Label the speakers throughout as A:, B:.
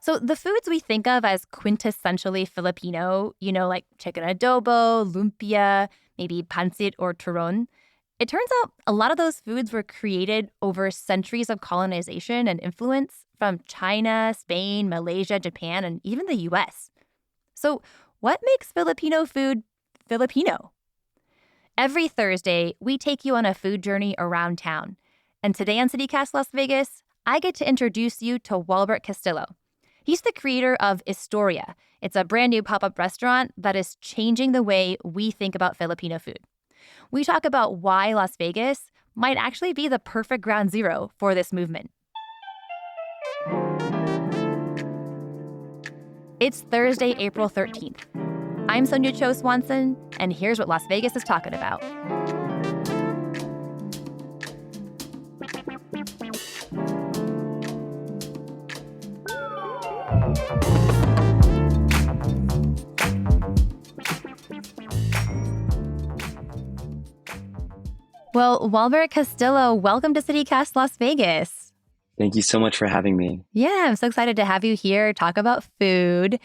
A: So the foods we think of as quintessentially Filipino, like chicken adobo, lumpia, maybe pancit or turon, it turns out a lot of those foods were created over centuries of colonization and influence from China, Spain, Malaysia, Japan, and even the US. So what makes Filipino food Filipino? Every Thursday, we take you on a food journey around town. And today on CityCast Las Vegas, I get to introduce you to Walbert Castillo. He's the creator of Historia. It's a brand new pop-up restaurant that is changing the way we think about Filipino food. We talk about why Las Vegas might actually be the perfect ground zero for this movement. It's Thursday, April 13th. I'm Sonia Cho Swanson, and here's what Las Vegas is talking about. Well, Walbert Castillo, welcome to CityCast Las Vegas.
B: Thank you so much for having me.
A: Yeah, I'm so excited to have you here, talk about food.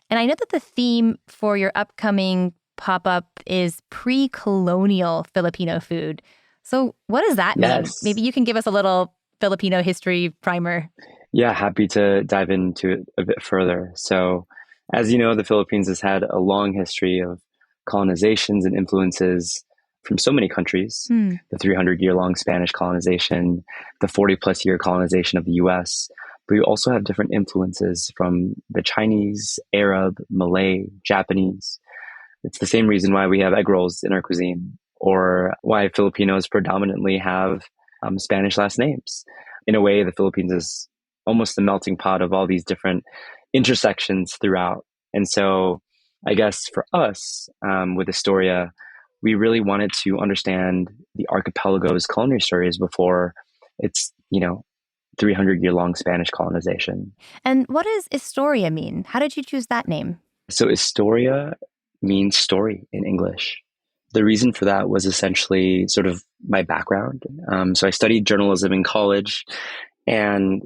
A: And I know that the theme for your upcoming pop-up is pre-colonial Filipino food. So what does that mean?
B: Yes.
A: Maybe you can give us a little Filipino history primer.
B: Yeah, happy to dive into it a bit further. So, as you know, the Philippines has had a long history of colonizations and influences from so many countries. The 300-year-long Spanish colonization, the 40-plus year colonization of the US. But we also have different influences from the Chinese, Arab, Malay, Japanese. It's the same reason why we have egg rolls in our cuisine, or why Filipinos predominantly have Spanish last names. In a way, the Philippines is almost the melting pot of all these different intersections throughout. And so I guess for us, with Astoria, we really wanted to understand the archipelago's culinary stories before its, 300-year-long Spanish colonization.
A: And what does Historia mean? How did you choose that name?
B: So Historia means story in English. The reason for that was essentially sort of my background. So I studied journalism in college, and,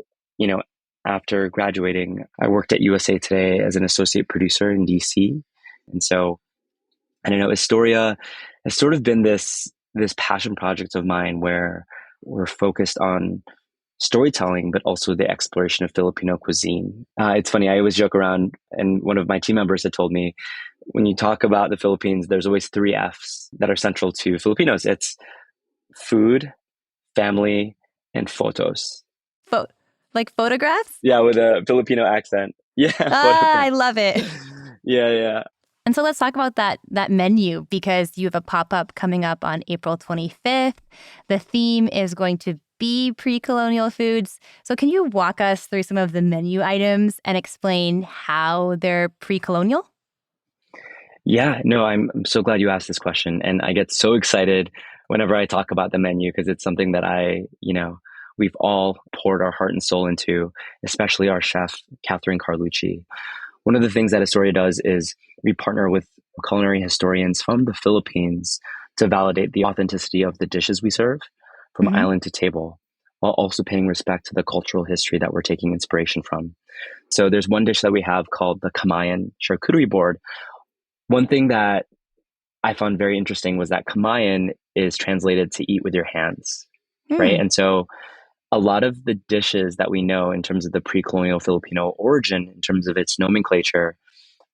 B: after graduating, I worked at USA Today as an associate producer in DC. And so, I don't know, Historia has sort of been this passion project of mine where we're focused on storytelling, but also the exploration of Filipino cuisine. It's funny, I always joke around, and one of my team members had told me, when you talk about the Philippines, there's always 3 F's that are central to Filipinos. It's food, family, and photos.
A: Like photographs?
B: Yeah, with a Filipino accent. Yeah.
A: I love it.
B: Yeah.
A: And so let's talk about that menu, because you have a pop-up coming up on April 25th. The theme is going to be pre-colonial foods. So can you walk us through some of the menu items and explain how they're pre-colonial?
B: Yeah, no, I'm so glad you asked this question. And I get so excited whenever I talk about the menu, because it's something that we've all poured our heart and soul into, especially our chef, Catherine Carlucci. One of the things that Astoria does is we partner with culinary historians from the Philippines to validate the authenticity of the dishes we serve from island to table, while also paying respect to the cultural history that we're taking inspiration from. So there's one dish that we have called the Kamayan charcuterie board. One thing that I found very interesting was that Kamayan is translated to eat with your hands, right? And so a lot of the dishes that we know in terms of the pre-colonial Filipino origin, in terms of its nomenclature,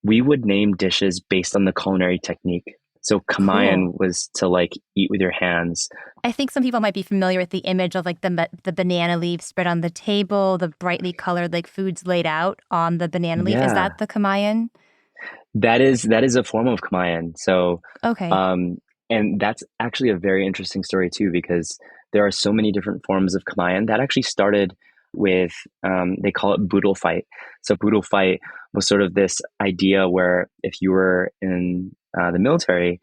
B: we would name dishes based on the culinary technique. So Kamayan was to eat with your hands.
A: I think some people might be familiar with the image of the banana leaf spread on the table, the brightly colored foods laid out on the banana leaf.
B: Yeah.
A: Is that the Kamayan?
B: That is a form of Kamayan. So,
A: okay.
B: And that's actually a very interesting story too, because there are so many different forms of Kamayan that actually started with, they call it boodle fight. So boodle fight was sort of this idea where if you were in the military,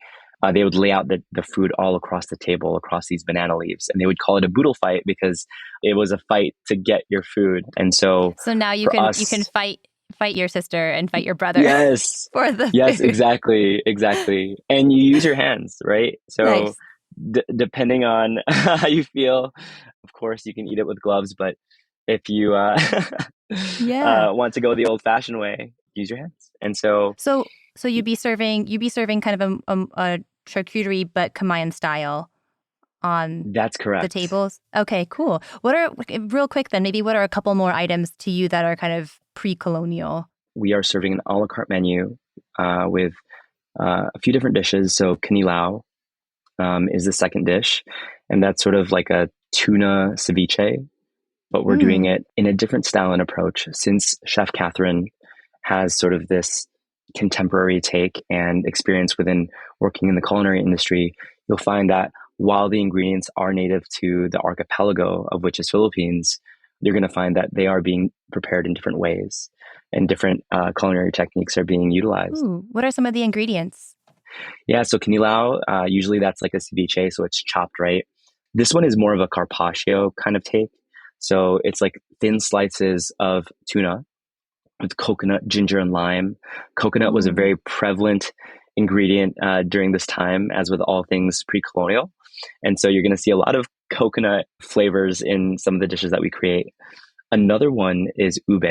B: they would lay out the food all across the table, across these banana leaves. And they would call it a boodle fight because it was a fight to get your food. And so
A: now you can fight your sister and fight your brother.
B: Yes.
A: For the
B: yes,
A: food.
B: exactly. And you use your hands, right? So
A: nice.
B: Depending on how you feel, of course, you can eat it with gloves. But if you
A: Yeah.
B: Want to go the old-fashioned way, use your hands. And so
A: So so you'd be serving kind of a charcuterie but Kamayan style on
B: that's
A: the
B: correct.
A: tables. Okay, cool. What are real quick then? Maybe what are a couple more items to you that are kind of pre-colonial?
B: We are serving an a la carte menu with a few different dishes. So kinilau is the second dish, and that's sort of like a tuna ceviche, but we're doing
A: Mm.
B: it in a different style and approach. Since Chef Catherine has sort of this contemporary take and experience within working in the culinary industry, you'll find that while the ingredients are native to the archipelago of which is Philippines, you're going to find that they are being prepared in different ways and different culinary techniques are being utilized.
A: Ooh, what are some of the ingredients?
B: Yeah, so kinilau, usually that's like a ceviche, so it's chopped right. This one is more of a carpaccio kind of take. So it's like thin slices of tuna with coconut, ginger, and lime. Coconut was a
A: Ooh.
B: very prevalent ingredient during this time, as with all things pre-colonial. And so you're going to see a lot of coconut flavors in some of the dishes that we create. Another one is ube.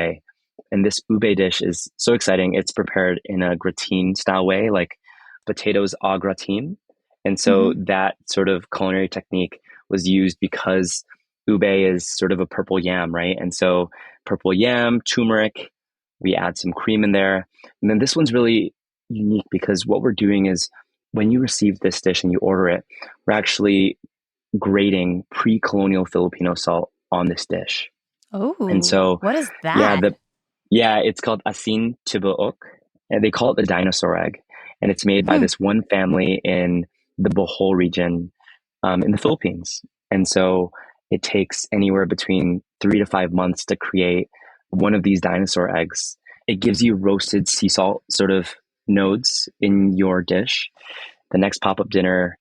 B: And this ube dish is so exciting. It's prepared in a gratin style way, like potatoes au gratin. And so
A: Mm-hmm.
B: that sort of culinary technique was used because ube is sort of a purple yam, right? And so purple yam, turmeric, we add some cream in there. And then this one's really unique because what we're doing is when you receive this dish and you order it, we're actually grating pre-colonial Filipino salt on this dish. And
A: Oh,
B: so,
A: what is
B: yeah,
A: that?
B: it's called asin tibuok, and they call it the dinosaur egg. And it's made by
A: Hmm.
B: this one family in the Bohol region in the Philippines. And so it takes anywhere between 3 to 5 months to create one of these dinosaur eggs. It gives you roasted sea salt sort of nodes in your dish. The next pop-up dinner,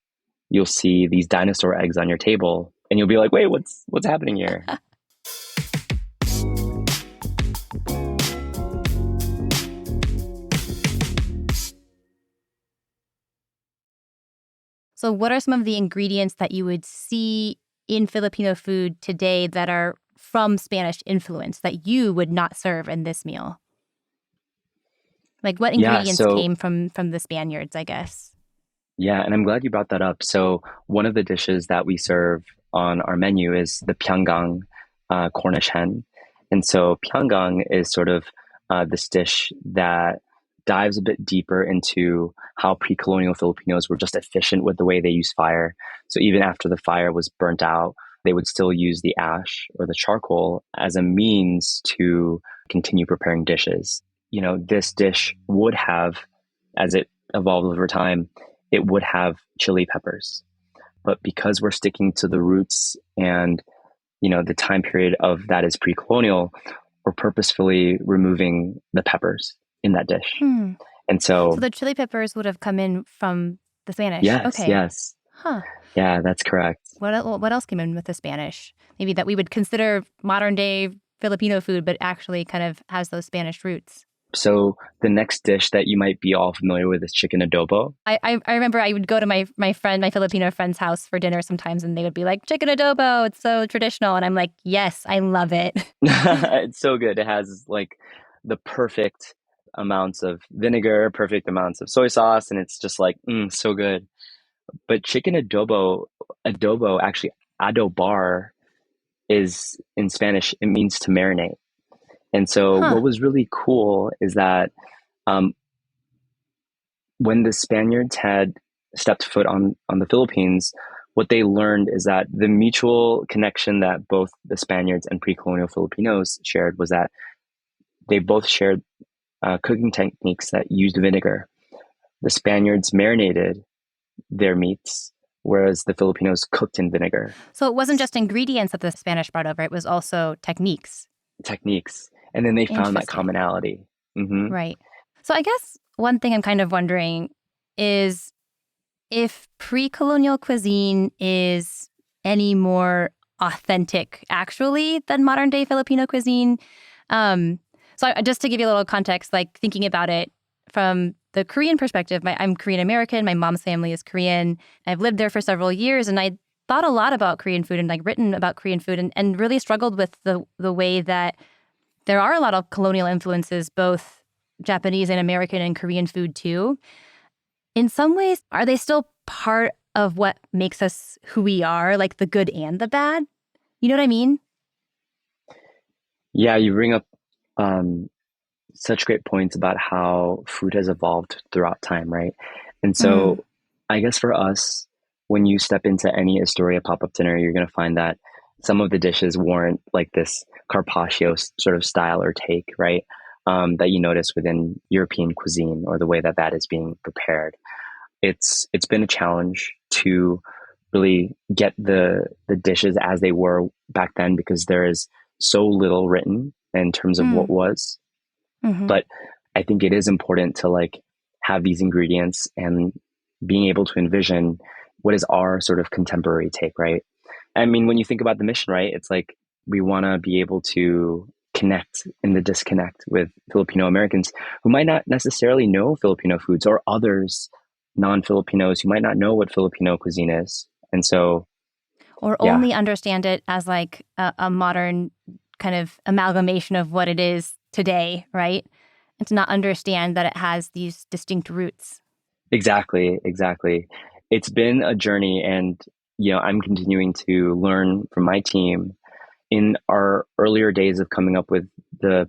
B: you'll see these dinosaur eggs on your table, and you'll be like, "Wait, what's happening here?"
A: So, what are some of the ingredients that you would see in Filipino food today that are from Spanish influence that you would not serve in this meal? Like, what
B: Yeah,
A: ingredients
B: so
A: came from the Spaniards, I guess?
B: yeah, and I'm glad you brought that up. So one of the dishes that we serve on our menu is the Pyanggang Cornish hen. And so Pyanggang is sort of this dish that dives a bit deeper into how pre-colonial Filipinos were just efficient with the way they use fire. So even after the fire was burnt out, they would still use the ash or the charcoal as a means to continue preparing dishes. This dish would have, as it evolved over time, it would have chili peppers. But because we're sticking to the roots and the time period of that is pre-colonial, we're purposefully removing the peppers in that dish.
A: Hmm.
B: And
A: So
B: so,
A: the chili peppers would have come in from the Spanish.
B: yes,
A: Okay.
B: yes,
A: Huh.
B: yeah, that's correct.
A: What else came in with the Spanish? Maybe that we would consider modern day Filipino food, but actually kind of has those Spanish roots.
B: So the next dish that you might be all familiar with is chicken adobo.
A: I remember I would go to my Filipino friend's house for dinner sometimes, and they would be like, chicken adobo, it's so traditional. And I'm like, yes, I love it.
B: It's so good. It has like the perfect amounts of vinegar, perfect amounts of soy sauce, and it's just like so good. But chicken adobo actually adobar is in Spanish, it means to marinate. And so
A: Huh.
B: what was really cool is that um, when the Spaniards had stepped foot on the Philippines, what they learned is that the mutual connection that both the Spaniards and pre-colonial Filipinos shared was that they both shared cooking techniques that used vinegar. The Spaniards marinated their meats, whereas the Filipinos cooked in vinegar.
A: So it wasn't just ingredients that the Spanish brought over, it was also techniques.
B: Techniques, and then they found that
A: Interesting.
B: commonality. Hmm.
A: Right. So I guess one thing I'm kind of wondering is if pre-colonial cuisine is any more authentic actually than modern day Filipino cuisine. Um, just to give you a little context, like thinking about it from the Korean perspective, I'm Korean American. My mom's family is Korean. I've lived there for several years, and I thought a lot about Korean food and like written about Korean food, and really struggled with the way that there are a lot of colonial influences, both Japanese and American and Korean food too. In some ways, are they still part of what makes us who we are, like the good and the bad? You know what I mean?
B: Yeah, you bring up um, such great points about how food has evolved throughout time, right? And
A: Mm,
B: so I guess for us, when you step into any Astoria pop-up dinner, you're going to find that some of the dishes warrant like this Carpaccio sort of style or take, right? That you notice within European cuisine or the way that that is being prepared. It's been a challenge to really get the dishes as they were back then because there is so little written in terms of what
A: mm,
B: was.
A: hmm.
B: But I think it is important to like have these ingredients and being able to envision what is our sort of contemporary take, right? I mean, when you think about the mission, right, it's like we want to be able to connect in the disconnect with Filipino Americans who might not necessarily know Filipino foods or others, non Filipinos who might not know what Filipino cuisine is. And so,
A: Or
B: yeah,
A: only understand it as like a modern kind of amalgamation of what it is today, right? And to not understand that it has these distinct roots.
B: exactly, exactly. It's been a journey, and I'm continuing to learn from my team. In our earlier days of coming up with the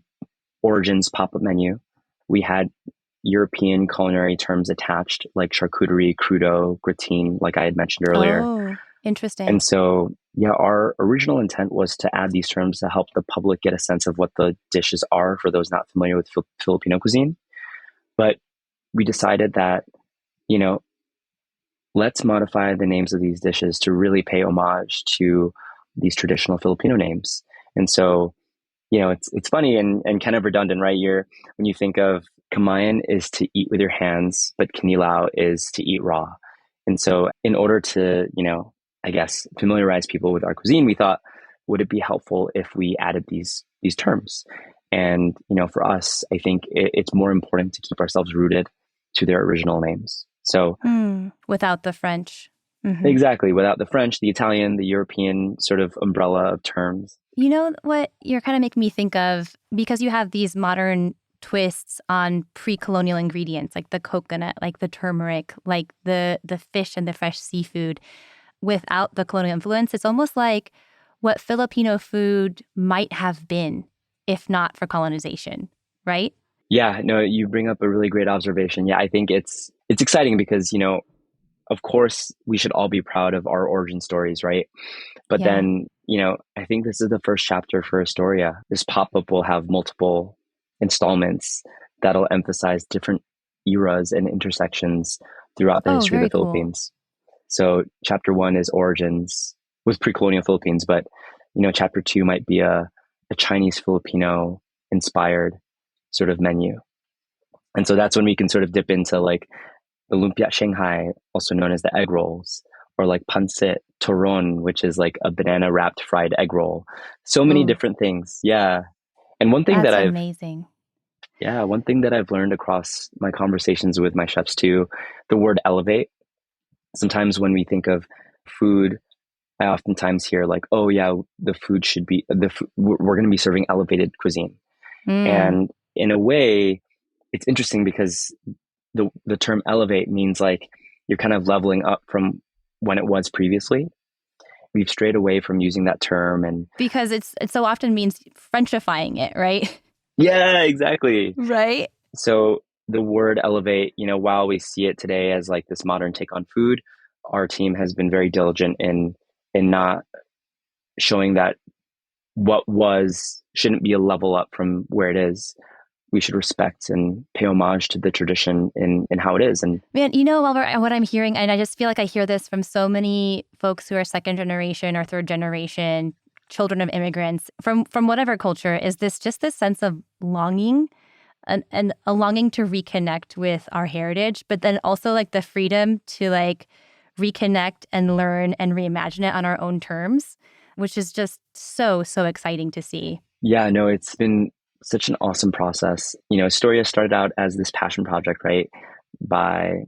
B: Origins pop-up menu, we had European culinary terms attached, like charcuterie, crudo, gratine, like I had mentioned earlier.
A: Oh, interesting.
B: And so, yeah, our original intent was to add these terms to help the public get a sense of what the dishes are for those not familiar with Filipino cuisine. But we decided that, you know, let's modify the names of these dishes to really pay homage to these traditional Filipino names. And so, it's funny and kind of redundant, right? When you think of kamayan is to eat with your hands, but kinilaw is to eat raw. And so in order to, I guess familiarize people with our cuisine, we thought, would it be helpful if we added these terms? And, for us, I think it's more important to keep ourselves rooted to their original names. So
A: Without the French. Hmm.
B: exactly, without the French, the Italian, the European sort of umbrella of terms.
A: You know what you're kind of making me think of because you have these modern twists on pre-colonial ingredients like the coconut, like the turmeric, like the fish and the fresh seafood without the colonial influence. It's almost like what Filipino food might have been if not for colonization, right?
B: Yeah, no, you bring up a really great observation. Yeah, I think it's exciting because, of course, we should all be proud of our origin stories, right? But
A: Yeah.
B: then, I think this is the first chapter for Astoria. This pop-up will have multiple installments that'll emphasize different eras and intersections throughout the
A: Oh,
B: history of
A: very
B: the
A: cool.
B: Philippines. So chapter one is origins with pre-colonial Philippines, but chapter two might be a Chinese Filipino inspired sort of menu. And so that's when we can sort of dip into like the lumpia Shanghai, also known as the egg rolls, or like pancit toron, which is like a banana wrapped fried egg roll. So many
A: Oh,
B: different things. Yeah. And
A: that's amazing.
B: one thing that I've learned across my conversations with my chefs too, the word elevate. Sometimes when we think of food, I oftentimes hear like, oh yeah, the food should be we're going to be serving elevated cuisine.
A: Mm.
B: And in a way, it's interesting because the term elevate means like you're kind of leveling up from when it was previously. We've strayed away from using that term and
A: Because it so often means Frenchifying it, right?
B: yeah, exactly.
A: Right?
B: So the word elevate, while we see it today as like this modern take on food, our team has been very diligent in not showing that what was shouldn't be a level up from where it is. We should respect and pay homage to the tradition in how it is. And
A: Man, what I'm hearing, and I just feel like I hear this from so many folks who are second generation or third generation children of immigrants from whatever culture, is this sense of longing and a longing to reconnect with our heritage, but then also like the freedom to like reconnect and learn and reimagine it on our own terms, which is just so exciting to see.
B: yeah, no, it's been such an awesome process. Astoria started out as this passion project, right? By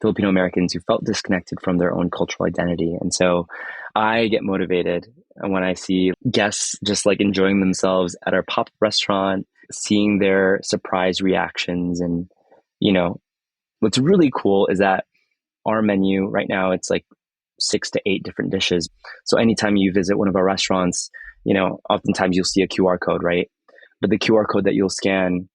B: Filipino Americans who felt disconnected from their own cultural identity. And so I get motivated when I see guests just like enjoying themselves at our pop restaurant, seeing their surprise reactions. And, you know, what's really cool is that our menu right now, it's like 6 to 8 different dishes. So anytime you visit one of our restaurants, oftentimes you'll see a QR code, right? But the QR code that you'll scan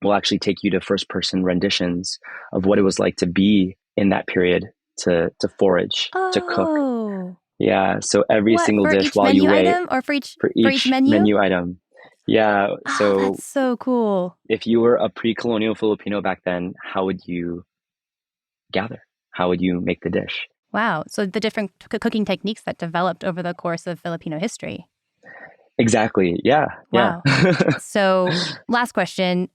B: will actually take you to first person renditions of what it was like to be in that period, to forage, to cook.
A: Oh,
B: Yeah. So every
A: what,
B: single
A: for
B: dish
A: each
B: while you
A: menu
B: wait
A: item or
B: for
A: for each
B: each
A: menu?
B: menu item. Yeah.
A: Oh,
B: So
A: that's so cool.
B: if you were a pre-colonial Filipino back then, how would you gather? How would you make the dish?
A: Wow. So the different cooking techniques that developed over the course of Filipino history.
B: Exactly. Yeah. Yeah.
A: Wow. So, last question.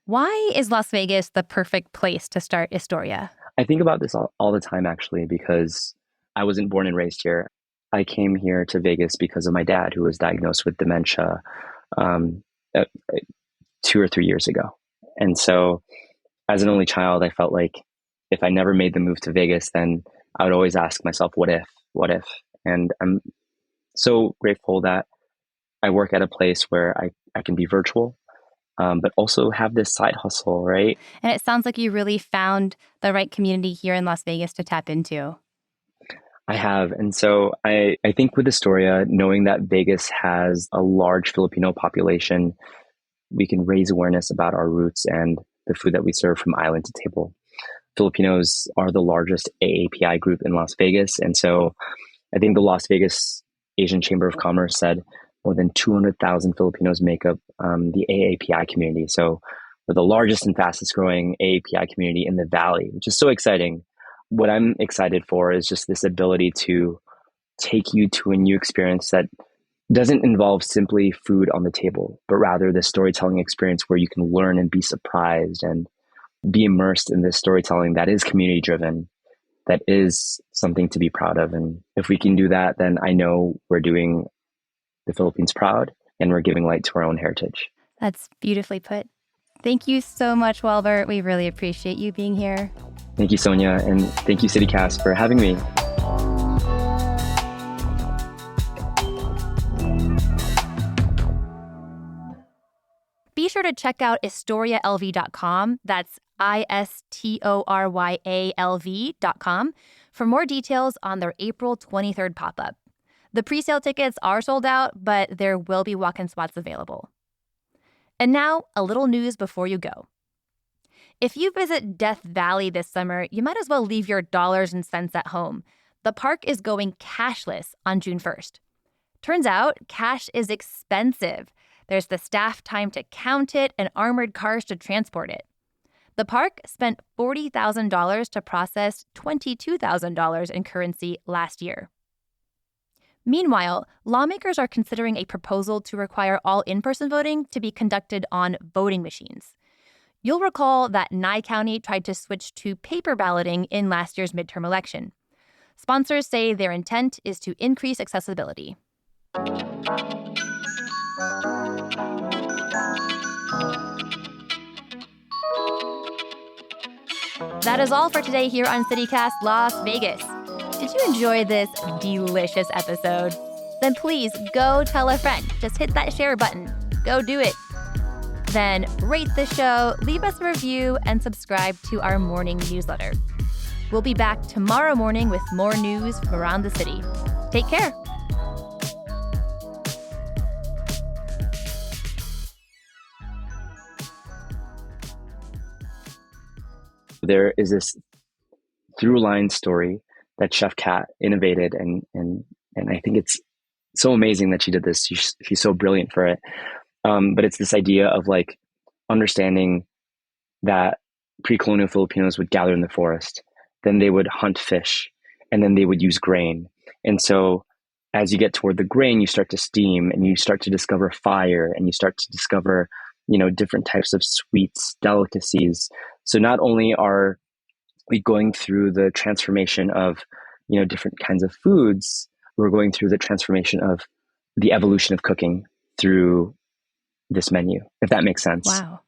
A: Why is Las Vegas the perfect place to start Historia?
B: I think about this all the time, actually, because I wasn't born and raised here. I came here to Vegas because of my dad, who was diagnosed with dementia um, uh, 2 or 3 years ago. And so, as an only child, I felt like if I never made the move to Vegas, then I would always ask myself, what if? What if? And I'm so grateful that I work at a place where I can be virtual, but also have this side hustle, right?
A: And it sounds like you really found the right community here in Las Vegas to tap into.
B: I have. And so I think with Astoria, knowing that Vegas has a large Filipino population, we can raise awareness about our roots and the food that we serve from island to table. Filipinos are the largest AAPI group in Las Vegas. And so I think the Las Vegas Asian Chamber of Commerce said more than 200,000 Filipinos make up the AAPI community. So we're the largest and fastest growing AAPI community in the Valley, which is so exciting. What I'm excited for is just this ability to take you to a new experience that doesn't involve simply food on the table, but rather the storytelling experience where you can learn and be surprised and be immersed in this storytelling that is community driven, that is something to be proud of. And if we can do that, then I know we're doing the Philippines proud and we're giving light to our own heritage.
A: That's beautifully put. Thank you so much, Walbert. We really appreciate you being here.
B: Thank you, Sonia. And thank you, CityCast, for having me.
A: Be sure to check out historialv.com. That's ISTORYALV.com for more details on their April 23rd pop-up. The pre-sale tickets are sold out, but there will be walk-in spots available. And now, a little news before you go. If you visit Death Valley this summer, you might as well leave your dollars and cents at home. The park is going cashless on June 1st. Turns out, cash is expensive. There's the staff time to count it and armored cars to transport it. The park spent $40,000 to process $22,000 in currency last year. Meanwhile, lawmakers are considering a proposal to require all in-person voting to be conducted on voting machines. You'll recall that Nye County tried to switch to paper balloting in last year's midterm election. Sponsors say their intent is to increase accessibility. That is all for today here on CityCast Las Vegas. Did you enjoy this delicious episode? Then please go tell a friend. Just hit that share button. Go do it. Then rate the show, leave us a review, and subscribe to our morning newsletter. We'll be back tomorrow morning with more news from around the city. Take care.
B: There is this through line story that Chef Kat innovated, and I think it's so amazing that she did this. She's so brilliant for it. But it's this idea of like understanding that pre-colonial Filipinos would gather in the forest, then they would hunt fish, and then they would use grain. And so as you get toward the grain, you start to steam and you start to discover fire and you start to discover, different types of sweets, delicacies. So not only are we going through the transformation of, different kinds of foods, we're going through the transformation of the evolution of cooking through this menu, if that makes sense.
A: Wow.